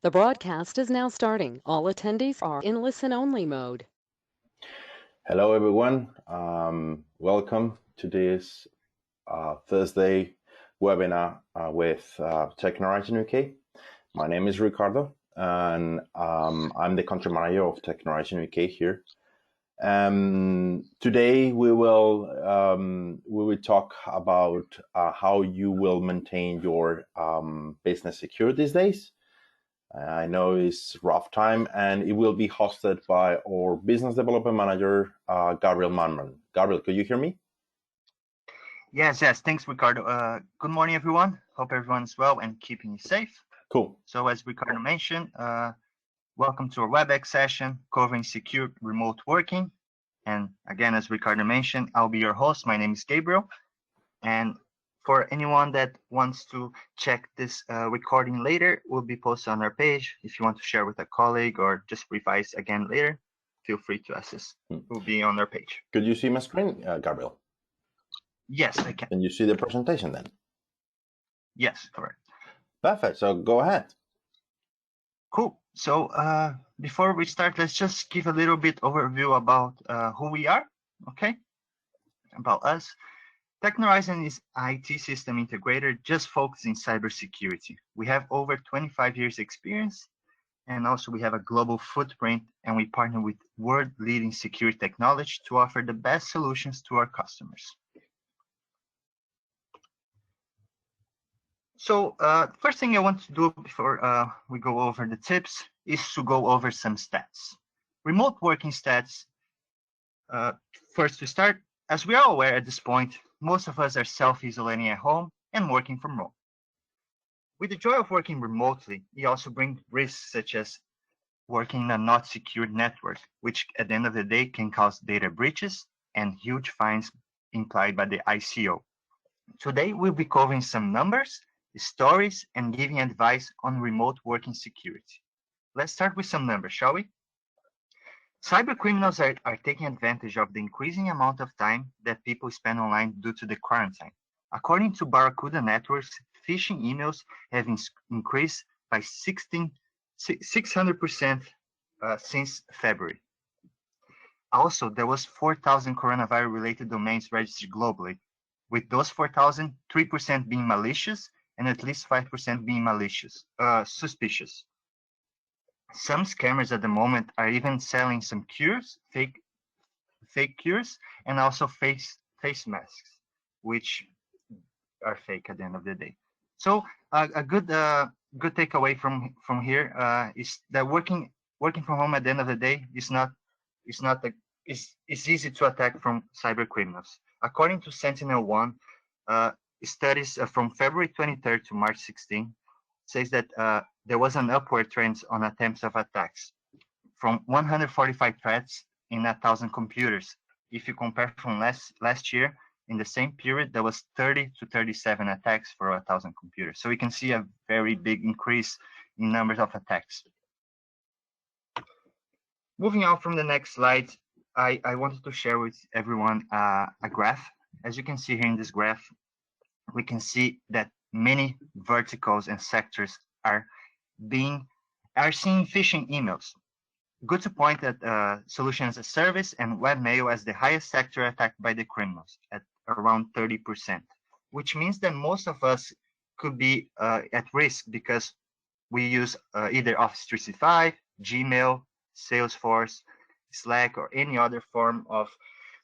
The broadcast is now starting. All attendees are in listen-only mode. Hello, everyone. Welcome to this Thursday webinar with Technorizon UK. My name is Ricardo, and I'm the country manager of Technorizon UK here. Today we will talk about how you will maintain your business security these days. I know it's rough time, and it will be hosted by our business development manager, Gabriel Manman. Gabriel, could you hear me? Yes. Thanks, Ricardo. Good morning, everyone. Hope everyone's well and keeping you safe. Cool. So as Ricardo mentioned, welcome to our Webex session covering secure remote working. And again, as Ricardo mentioned, I'll be your host. My name is Gabriel. And for anyone that wants to check this recording later, will be posted on our page. If you want to share with a colleague or just revise again later, feel free to access. It will be on our page. Could you see my screen, Gabriel? Yes, I can. Can you see the presentation then? Yes, correct. Perfect. So go ahead. Cool. So before we start, let's just give a little bit overview about who we are, okay? About us. Technorizon is IT system integrator just focused in cybersecurity. We have over 25 years experience, and also we have a global footprint, and we partner with world-leading security technology to offer the best solutions to our customers. So first thing I want to do before we go over the tips is to go over some stats. Remote working stats. First to start, as we are aware at this point, most of us are self-isolating at home and working from home. With the joy of working remotely, it also brings risks such as working in a not secured network, which at the end of the day can cause data breaches and huge fines implied by the ICO. Today, we'll be covering some numbers, stories, and giving advice on remote working security. Let's start with some numbers, shall we? Cyber criminals are taking advantage of the increasing amount of time that people spend online due to the quarantine. According to Barracuda Networks, phishing emails have increased by 600% since February. Also, there was 4,000 coronavirus-related domains registered globally, with those 4,000, 3% being malicious and at least 5% being suspicious. Some scammers at the moment are even selling some cures, fake cures, and also face masks, which are fake at the end of the day. So a good takeaway from here is that working from home at the end of the day is easy to attack from cyber criminals. According to Sentinel-1, studies from February 23rd to March 16 says that there was an upward trend on attempts of attacks from 145 threats in 1,000 computers. If you compare from last year, in the same period, there was 30 to 37 attacks for 1,000 computers. So we can see a very big increase in numbers of attacks. Moving on from the next slide, I wanted to share with everyone a graph. As you can see here in this graph, we can see that many verticals and sectors are seeing phishing emails. Good to point that solution as a service and webmail as the highest sector attacked by the criminals at around 30%, which means that most of us could be at risk because we use either Office 365, Gmail, Salesforce, Slack, or any other form of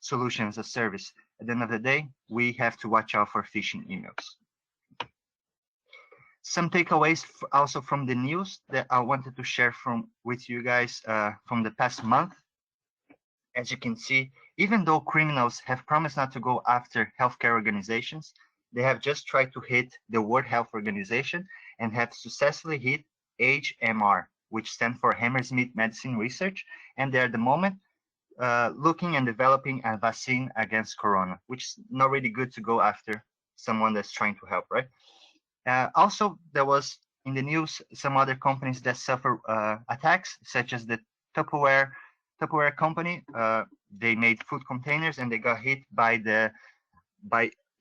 solution as a service. At the end of the day, we have to watch out for phishing emails. Some takeaways also from the news that I wanted to share with you guys from the past month. As you can see, even though criminals have promised not to go after healthcare organizations, they have just tried to hit the World Health Organization and have successfully hit HMR, which stands for Hammersmith Medicine Research, and they're at the moment looking and developing a vaccine against corona, which is not really good to go after someone that's trying to help, right? Also, there was in the news some other companies that suffer attacks, such as the Tupperware company. They made food containers and they got hit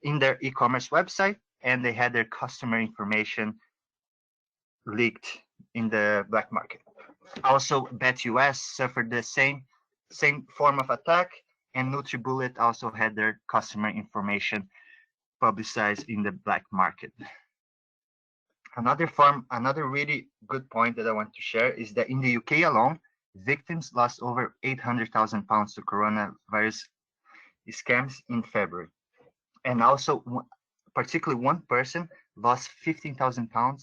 in their e-commerce website, and they had their customer information leaked in the black market. Also, BetUS suffered the same form of attack, and NutriBullet also had their customer information publicized in the black market. Another really good point that I want to share is that in the UK alone, victims lost over £800,000 to coronavirus scams in February. And also, particularly one person lost £15,000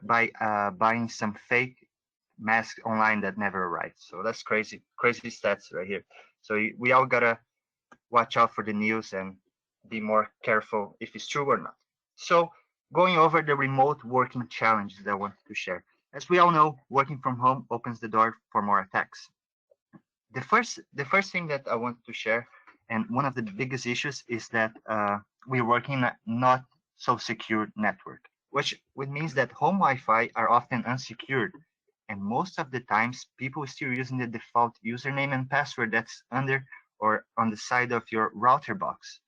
by buying some fake mask online that never arrived. So that's crazy stats right here. So we all gotta watch out for the news and be more careful if it's true or not. So going over the remote working challenges that I want to share. As we all know, working from home opens the door for more attacks. The first thing that I want to share, and one of the biggest issues, is that we're working in a not so secure network, which means that home Wi-Fi are often unsecured, and most of the times people are still using the default username and password that's under or on the side of your router box,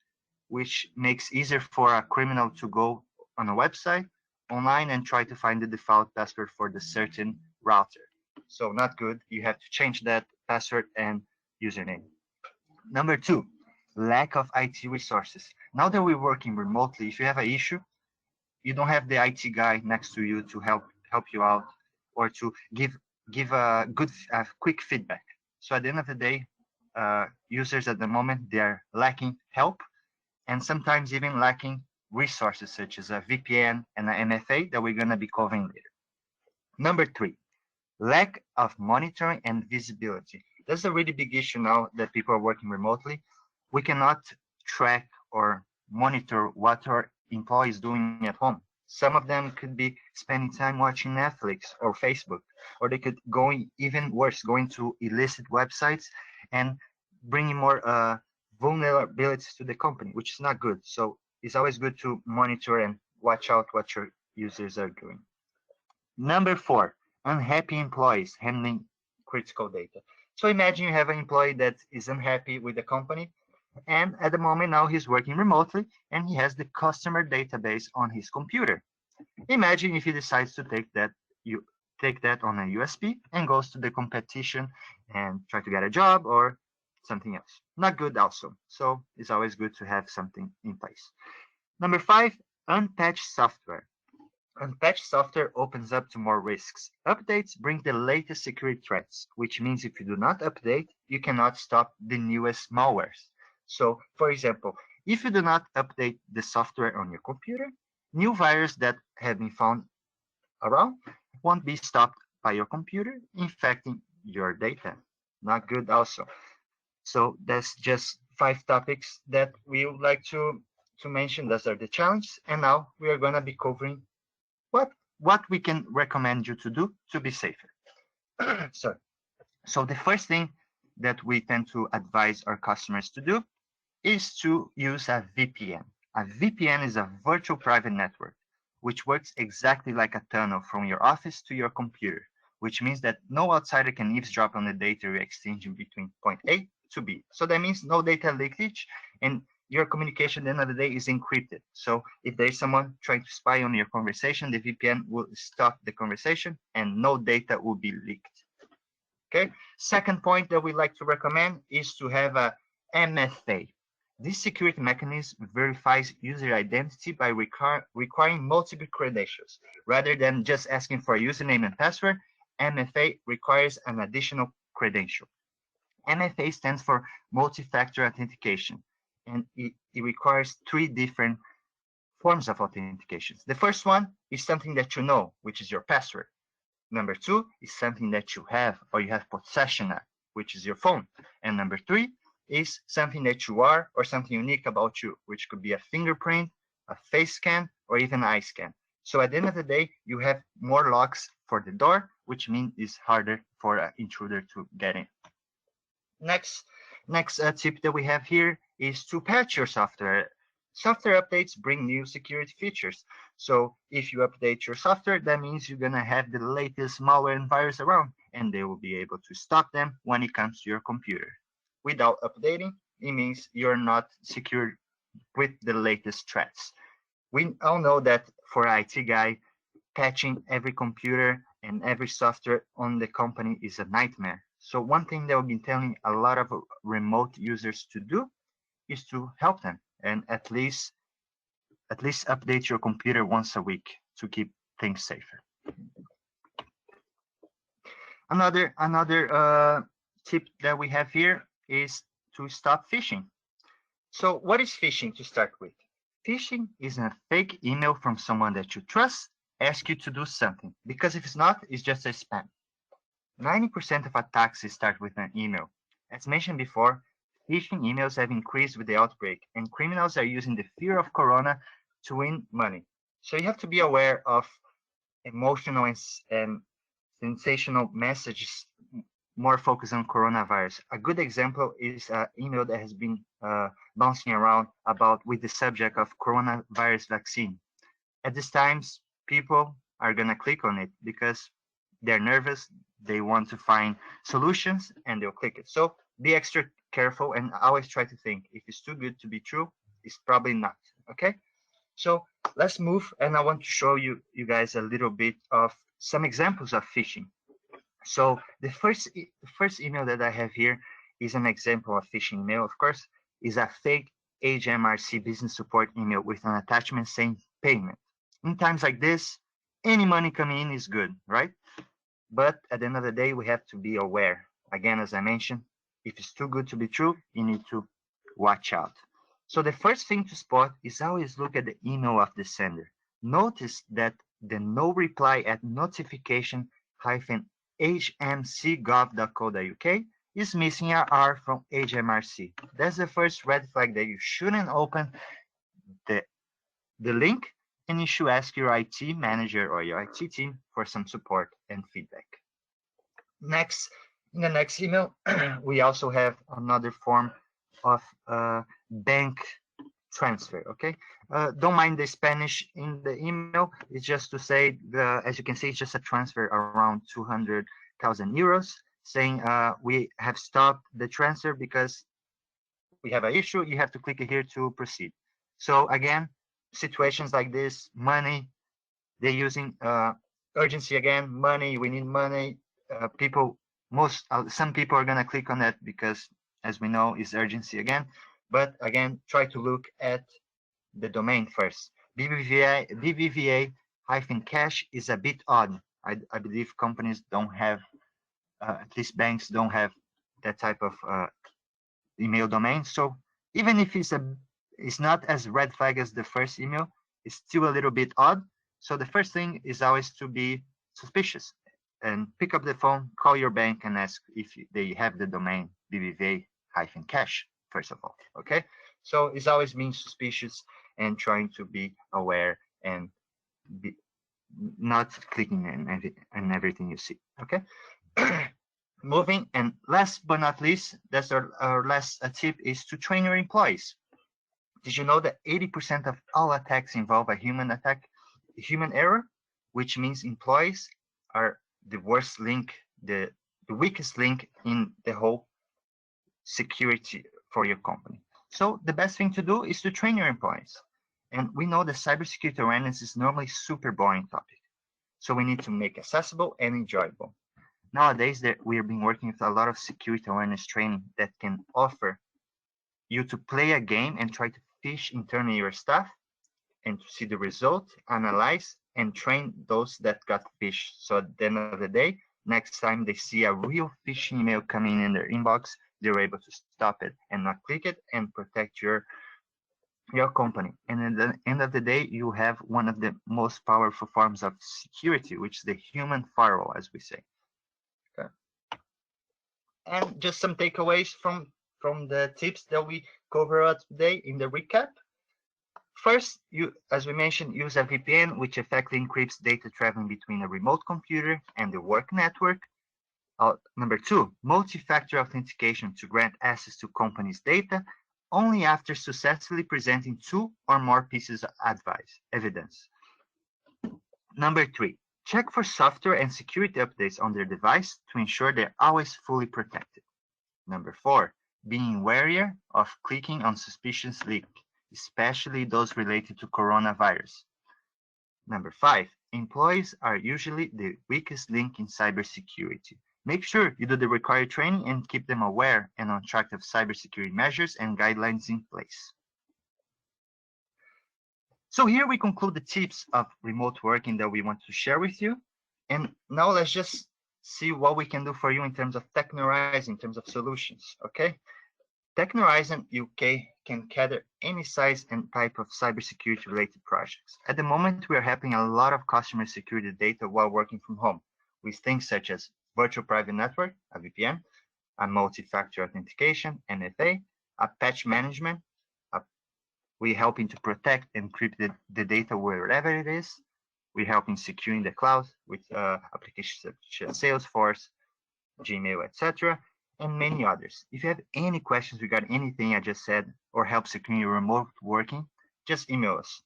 which makes easier for a criminal to go on a website online and try to find the default password for the certain router. So not good. You have to change that password and username. Number two, lack of IT resources. Now that we're working remotely, if you have an issue, you don't have the IT guy next to you to help you out or to give a good quick feedback. So at the end of the day, users at the moment, they're lacking help and sometimes even lacking resources such as a VPN and an MFA that we're going to be covering later. Number three, lack of monitoring and visibility. That's a really big issue now that people are working remotely. We cannot track or monitor what our employees doing at home. Some of them could be spending time watching Netflix or Facebook, or they could even worse, going to illicit websites and bringing more vulnerabilities to the company, which is not good. So it's always good to monitor and watch out what your users are doing. Number four, unhappy employees handling critical data. So imagine you have an employee that is unhappy with the company, and at the moment now he's working remotely and he has the customer database on his computer. Imagine if he decides to take that on a USB and goes to the competition and try to get a job or something else. Not good also. So it's always good to have something in place. Number five, unpatched software. Unpatched software opens up to more risks. Updates bring the latest security threats, which means if you do not update, you cannot stop the newest malwares. So, for example, if you do not update the software on your computer, new viruses that have been found around won't be stopped by your computer, infecting your data. Not good also. So that's just 5 topics that we would like to mention. Those are the challenges. And now we are going to be covering what we can recommend you to do to be safer. Sorry. So the first thing that we tend to advise our customers to do is to use a VPN. A VPN is a virtual private network, which works exactly like a tunnel from your office to your computer, which means that no outsider can eavesdrop on the data you're exchanging between point A to B. So that means no data leakage, and your communication at the end of the day is encrypted. So if there's someone trying to spy on your conversation, the VPN will stop the conversation and no data will be leaked. Okay. Second point that we like to recommend is to have a MFA. This security mechanism verifies user identity by requiring multiple credentials. Rather than just asking for a username and password, MFA requires an additional credential. MFA stands for multi-factor authentication, and it requires 3 different forms of authentication. The first one is something that you know, which is your password. Number 2 is something that you have or you have possession of, which is your phone. And number 3 is something that you are or something unique about you, which could be a fingerprint, a face scan, or even an eye scan. So at the end of the day, you have more locks for the door, which means it's harder for an intruder to get in. Next tip that we have here is to patch your software. Software updates bring new security features. So if you update your software, that means you're going to have the latest malware and virus around, and they will be able to stop them when it comes to your computer. Without updating, it means you're not secure with the latest threats. We all know that for an IT guy, patching every computer and every software on the company is a nightmare. So one thing that we've been telling a lot of remote users to do is to help them and at least update your computer once a week to keep things safer. Another tip that we have here is to stop phishing. So what is phishing to start with? Phishing is a fake email from someone that you trust, ask you to do something, because if it's not, it's just a spam. 90% of attacks start with an email. As mentioned before, phishing emails have increased with the outbreak, and criminals are using the fear of corona to win money. So you have to be aware of emotional and sensational messages more focused on coronavirus. A good example is an email that has been bouncing around about with the subject of coronavirus vaccine. At these times, people are going to click on it because they're nervous, they want to find solutions, and they'll click it. So be extra careful and always try to think, if it's too good to be true, it's probably not, okay? So let's move, and I want to show you guys a little bit of some examples of phishing. So the first email that I have here is an example of phishing email. Of course, is a fake HMRC business support email with an attachment saying payment. In times like this, any money coming in is good, right? But at the end of the day, we have to be aware. Again, as I mentioned, if it's too good to be true, you need to watch out. So the first thing to spot is always look at the email of the sender. Notice that the no reply at notification-hmcgov.co.uk is missing an R from HMRC. That's the first red flag that you shouldn't open the link, and you should ask your IT manager or your IT team for some support and feedback. Next, in the next email, we also have another form of bank transfer, okay? Don't mind the Spanish in the email. It's just to say, as you can see, it's just a transfer around 200,000 euros saying we have stopped the transfer because we have an issue. You have to click here to proceed. So again, situations like this, money, they're using urgency again, money, we need money. Some people are going to click on that because, as we know, it's urgency again. But again, try to look at the domain first. BBVA-cash is a bit odd. I believe companies don't have, at least banks don't have that type of email domain. So even if it's not as red flag as the first email, it's still a little bit odd. So the first thing is always to be suspicious and pick up the phone, call your bank and ask if they have the domain BBVA-cash, first of all, okay? So it's always being suspicious and trying to be aware and not clicking on everything you see, okay? Moving, and last but not least, that's our last tip, is to train your employees. Did you know that 80% of all attacks involve a human error, which means employees are the worst link, the weakest link in the whole security for your company. So the best thing to do is to train your employees. And we know that cybersecurity awareness is normally super boring topic. So we need to make accessible and enjoyable. Nowadays, we have been working with a lot of security awareness training that can offer you to play a game and try to fish internally your staff and to see the result, analyze, and train those that got fished. So at the end of the day, next time they see a real phishing email coming in their inbox, they're able to stop it and not click it and protect your company. And at the end of the day, you have one of the most powerful forms of security, which is the human firewall, as we say. Okay. And just some takeaways from the tips that we covered today in the recap. First, as we mentioned, use a VPN, which effectively encrypts data traveling between a remote computer and the work network. Number 2, multi-factor authentication to grant access to companies' data only after successfully presenting 2 or more pieces of evidence. Number 3, check for software and security updates on their device to ensure they're always fully protected. Number 4, being wary of clicking on suspicious links, especially those related to coronavirus. Number 5, employees are usually the weakest link in cybersecurity. Make sure you do the required training and keep them aware and on track of cybersecurity measures and guidelines in place. So here we conclude the tips of remote working that we want to share with you. And now let's just see what we can do for you in terms of Technorizon, in terms of solutions, okay? Technorizon UK can cater any size and type of cybersecurity related projects. At the moment, we are helping a lot of customer security data while working from home with things such as virtual private network, a VPN, a multi-factor authentication, MFA, a patch management. We're helping to protect and encrypt the data wherever it is. We're helping securing the cloud with applications such as Salesforce, Gmail, etc., and many others. If you have any questions regarding anything I just said or help securing your remote working, just email us.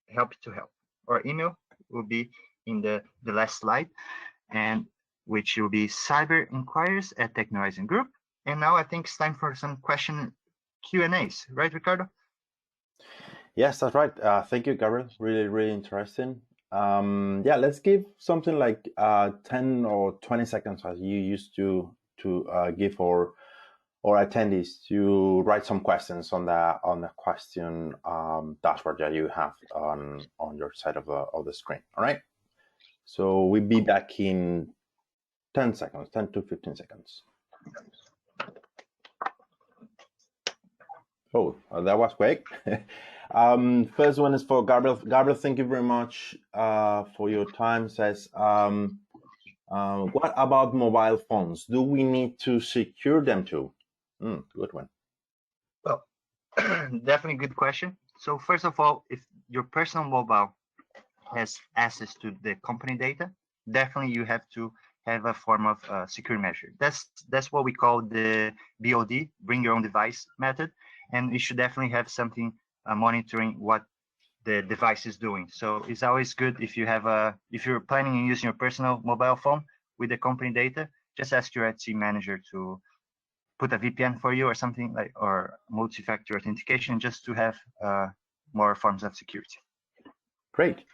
Help to help. Our email will be in the last slide, and which will be cyberinquiries@Technorizon Group. And now I think it's time for some question Q&As, right, Ricardo? Yes, that's right. Thank you, Gabriel. Really, really interesting. Yeah, let's give something like 10 or 20 seconds as you used to give our attendees to write some questions on the question dashboard that you have on your side of the screen. All right. So we'll be back in 10 seconds, 10 to 15 seconds. Oh, that was quick. First one is for Gabriel. Gabriel, thank you very much for your time. Says, what about mobile phones? Do we need to secure them too? Good one. Well, definitely good question. So first of all, if your personal mobile has access to the company data, definitely you have to have a form of security measure. That's what we call the BOD, bring your own device method, and you should definitely have something monitoring what the device is doing. So it's always good if you have if you're planning on using your personal mobile phone with the company data, just ask your IT manager to put a VPN for you or something like, or multi-factor authentication, just to have more forms of security. Great.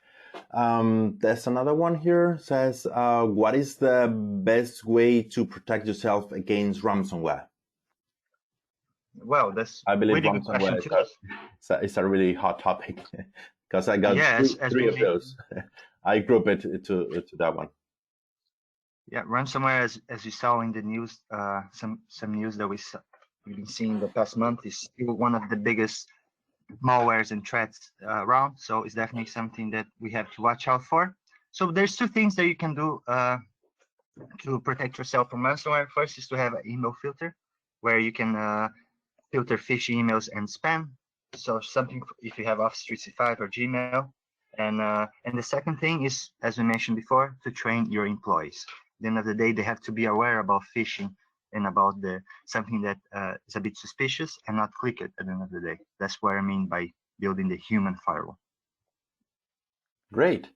There's another one here. Says, what is the best way to protect yourself against ransomware? Well, that's I believe really good question too. It's a really hot topic because I got three of those. I group it to that one. Yeah, ransomware, as you saw in the news, some news that we've been seeing the past month, is still one of the biggest malwares and threats around. So it's definitely something that we have to watch out for. So there's two things that you can do to protect yourself from ransomware. First is to have an email filter, where you can filter phishing emails and spam. So something if you have Office 365 or Gmail. And the second thing is, as we mentioned before, to train your employees. At the end of the day, they have to be aware about phishing and about something that is a bit suspicious and not click it at the end of the day. That's what I mean by building the human firewall. Great.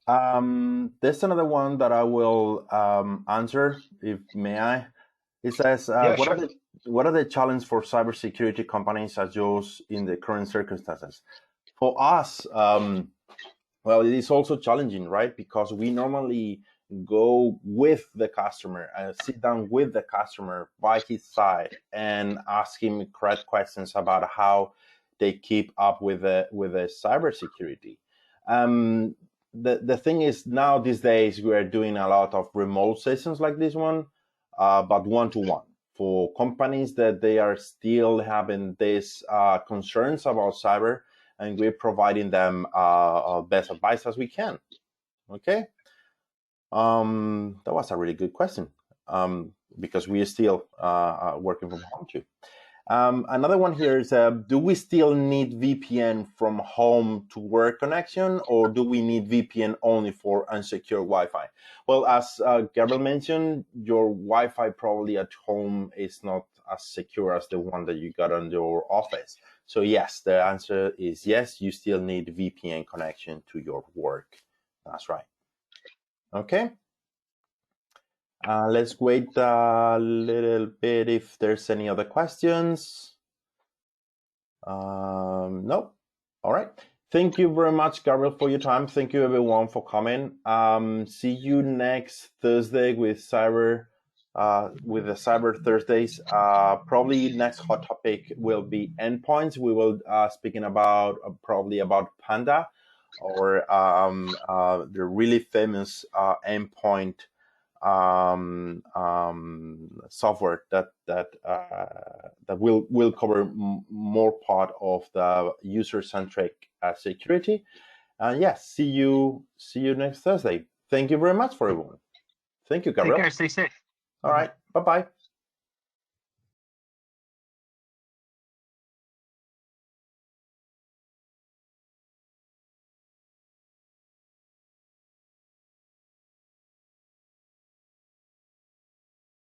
There's another one that I will answer, if may I. It says, what are the challenges for cybersecurity companies as yours in the current circumstances? For us, well, it is also challenging, right? Because we normally go with the customer, sit down with the customer by his side and ask him correct questions about how they keep up with the cybersecurity. The thing is, now these days we are doing a lot of remote sessions like this one, but one-to-one for companies that they are still having these concerns about cyber, and we're providing them best advice as we can. Okay. That was a really good question, because we are still working from home too. Another one here is, do we still need VPN from home to work connection, or do we need VPN only for unsecure Wi-Fi? Well, as Gabriel mentioned, your Wi-Fi probably at home is not as secure as the one that you got on your office. So yes, the answer is yes, you still need VPN connection to your work. That's right. Okay. Let's wait a little bit if there's any other questions. No. All right. Thank you very much, Gabriel, for your time. Thank you, everyone, for coming. See you next Thursday with the Cyber Thursdays. Probably next hot topic will be endpoints. We will speaking about probably about Panda, or the really famous endpoint software that will cover more part of the user-centric security. And yes, see you next Thursday. Thank you very much for everyone. Thank you, Gabriel. Take care. Stay safe. All right. Bye-bye.